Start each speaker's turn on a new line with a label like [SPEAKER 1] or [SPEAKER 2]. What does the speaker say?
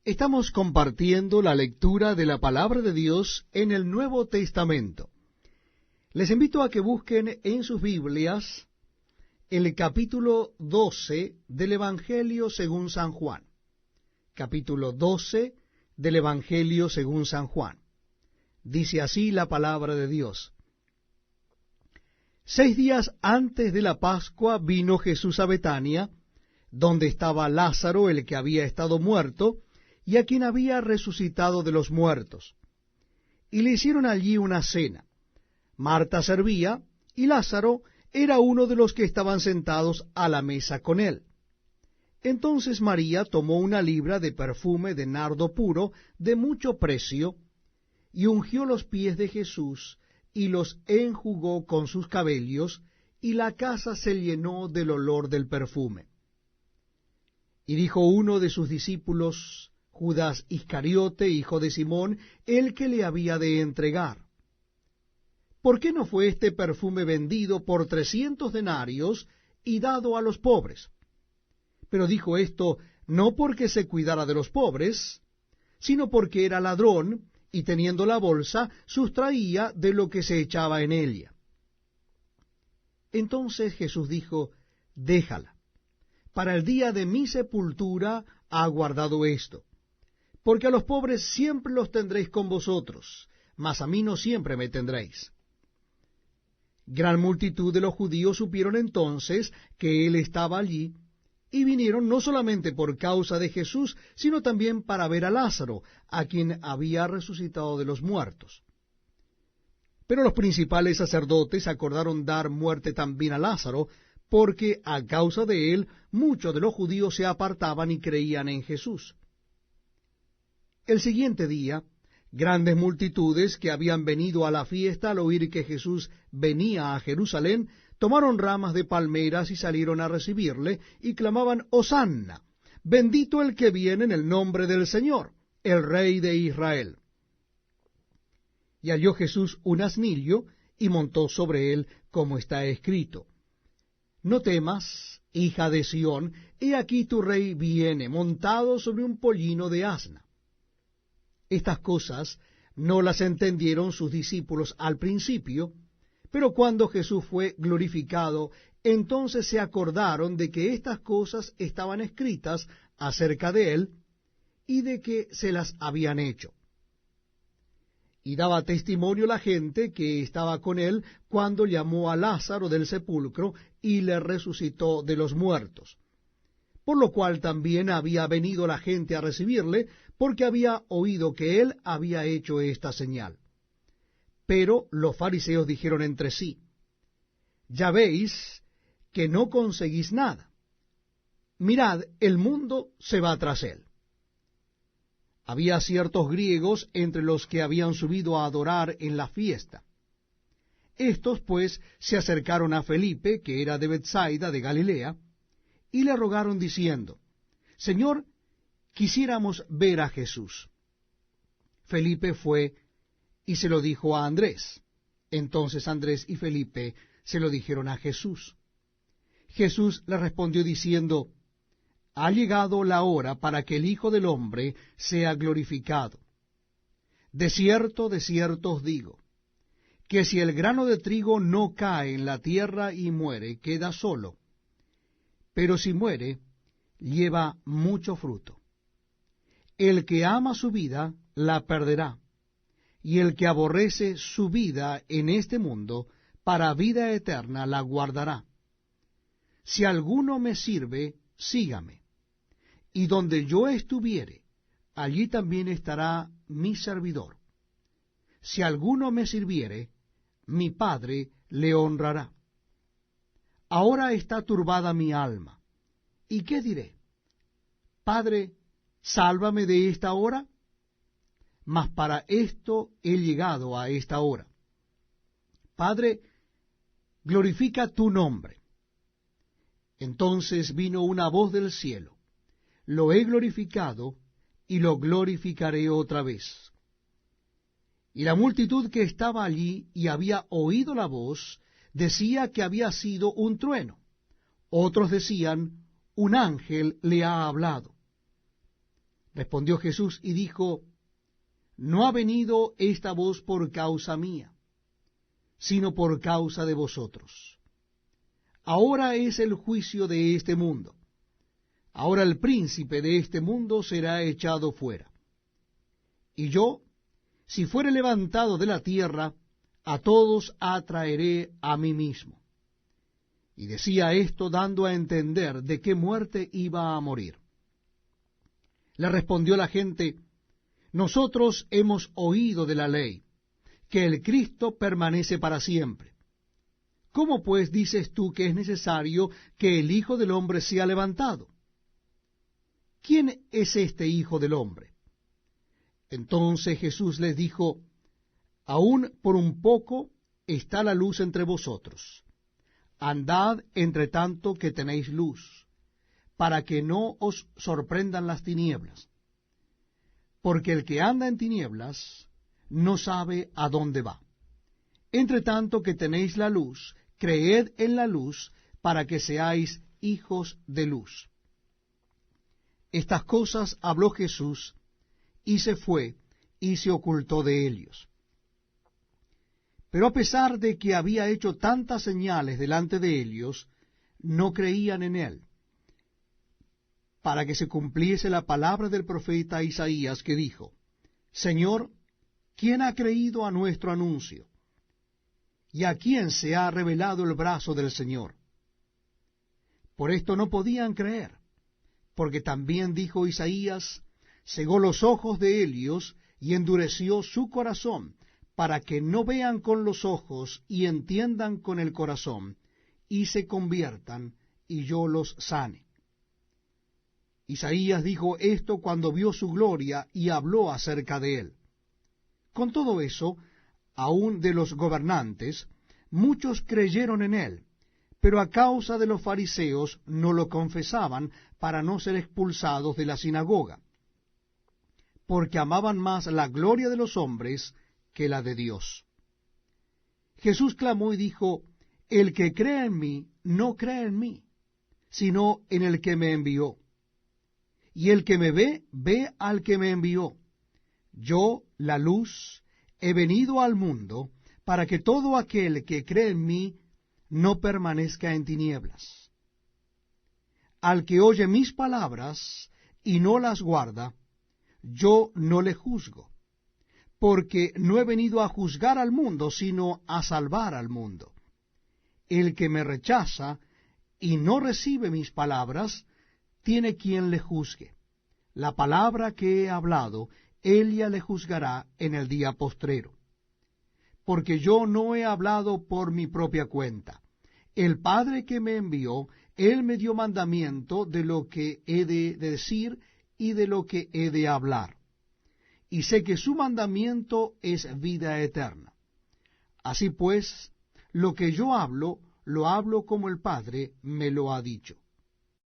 [SPEAKER 1] Estamos compartiendo la lectura de la Palabra de Dios en el Nuevo Testamento. Les invito a que busquen en sus Biblias el capítulo 12 del Evangelio según San Juan. Capítulo 12 del Evangelio según San Juan. Dice así la Palabra de Dios. 6 días antes de la Pascua vino Jesús a Betania, donde estaba Lázaro, el que había estado muerto, y a quien había resucitado de los muertos. Y le hicieron allí una cena. Marta servía, y Lázaro era uno de los que estaban sentados a la mesa con él. Entonces María tomó una libra de perfume de nardo puro, de mucho precio, y ungió los pies de Jesús, y los enjugó con sus cabellos, y la casa se llenó del olor del perfume. Y dijo uno de sus discípulos, Judas Iscariote, hijo de Simón, el que le había de entregar: ¿por qué no fue este perfume vendido por 300 denarios y dado a los pobres? Pero dijo esto no porque se cuidara de los pobres, sino porque era ladrón, y teniendo la bolsa, sustraía de lo que se echaba en ella. Entonces Jesús dijo: déjala, para el día de mi sepultura ha guardado esto. Porque a los pobres siempre los tendréis con vosotros, mas a mí no siempre me tendréis. Gran multitud de los judíos supieron entonces que él estaba allí, y vinieron no solamente por causa de Jesús, sino también para ver a Lázaro, a quien había resucitado de los muertos. Pero los principales sacerdotes acordaron dar muerte también a Lázaro, porque a causa de él muchos de los judíos se apartaban y creían en Jesús. El siguiente día, grandes multitudes que habían venido a la fiesta al oír que Jesús venía a Jerusalén, tomaron ramas de palmeras y salieron a recibirle, y clamaban: Hosanna, bendito el que viene en el nombre del Señor, el Rey de Israel. Y halló Jesús un asnillo, y montó sobre él, como está escrito: No temas, hija de Sión, he aquí tu rey viene, montado sobre un pollino de asna. Estas cosas no las entendieron sus discípulos al principio, pero cuando Jesús fue glorificado, entonces se acordaron de que estas cosas estaban escritas acerca de él, y de que se las habían hecho. Y daba testimonio la gente que estaba con él cuando llamó a Lázaro del sepulcro y le resucitó de los muertos. Por lo cual también había venido la gente a recibirle, porque había oído que él había hecho esta señal. Pero los fariseos dijeron entre sí: ya veis que no conseguís nada. Mirad, el mundo se va tras él. Había ciertos griegos entre los que habían subido a adorar en la fiesta. Estos, pues, se acercaron a Felipe, que era de Betsaida, de Galilea, y le rogaron diciendo: Señor, quisiéramos ver a Jesús. Felipe fue y se lo dijo a Andrés. Entonces Andrés y Felipe se lo dijeron a Jesús. Jesús le respondió diciendo: ha llegado la hora para que el Hijo del Hombre sea glorificado. De cierto os digo, que si el grano de trigo no cae en la tierra y muere, queda solo, pero si muere, lleva mucho fruto. El que ama su vida, la perderá, y el que aborrece su vida en este mundo, para vida eterna la guardará. Si alguno me sirve, sígame, y donde yo estuviere, allí también estará mi servidor. Si alguno me sirviere, mi Padre le honrará. Ahora está turbada mi alma. ¿Y qué diré? Padre, sálvame de esta hora. Mas para esto he llegado a esta hora. Padre, glorifica tu nombre. Entonces vino una voz del cielo: lo he glorificado y lo glorificaré otra vez. Y la multitud que estaba allí y había oído la voz decía que había sido un trueno. Otros decían: un ángel le ha hablado. Respondió Jesús y dijo: No ha venido esta voz por causa mía, sino por causa de vosotros. Ahora es el juicio de este mundo. Ahora el príncipe de este mundo será echado fuera. Y yo, si fuere levantado de la tierra, a todos atraeré a mí mismo. Y decía esto dando a entender de qué muerte iba a morir. Le respondió la gente: Nosotros hemos oído de la ley, que el Cristo permanece para siempre. ¿Cómo pues dices tú que es necesario que el Hijo del Hombre sea levantado? ¿Quién es este Hijo del Hombre? Entonces Jesús les dijo: Aún por un poco está la luz entre vosotros. Andad entre tanto que tenéis luz, para que no os sorprendan las tinieblas. Porque el que anda en tinieblas no sabe a dónde va. Entre tanto que tenéis la luz, creed en la luz, para que seáis hijos de luz. Estas cosas habló Jesús, y se fue, y se ocultó de ellos. Pero a pesar de que había hecho tantas señales delante de ellos, no creían en él, para que se cumpliese la palabra del profeta Isaías, que dijo: Señor, ¿quién ha creído a nuestro anuncio? ¿Y a quién se ha revelado el brazo del Señor? Por esto no podían creer, porque también dijo Isaías: cegó los ojos de ellos y endureció su corazón, para que no vean con los ojos y entiendan con el corazón, y se conviertan, y yo los sane. Isaías dijo esto cuando vio su gloria y habló acerca de él. Con todo eso, aun de los gobernantes, muchos creyeron en él, pero a causa de los fariseos no lo confesaban para no ser expulsados de la sinagoga, porque amaban más la gloria de los hombres que la de Dios. Jesús clamó y dijo: El que cree en mí, no cree en mí, sino en el que me envió. Y el que me ve, ve al que me envió. Yo, la luz, he venido al mundo, para que todo aquel que cree en mí no permanezca en tinieblas. Al que oye mis palabras y no las guarda, yo no le juzgo, porque no he venido a juzgar al mundo, sino a salvar al mundo. El que me rechaza y no recibe mis palabras, tiene quien le juzgue. La palabra que he hablado, ella le juzgará en el día postrero. Porque yo no he hablado por mi propia cuenta. El Padre que me envió, él me dio mandamiento de lo que he de decir y de lo que he de hablar. Y sé que su mandamiento es vida eterna. Así pues, lo que yo hablo, lo hablo como el Padre me lo ha dicho.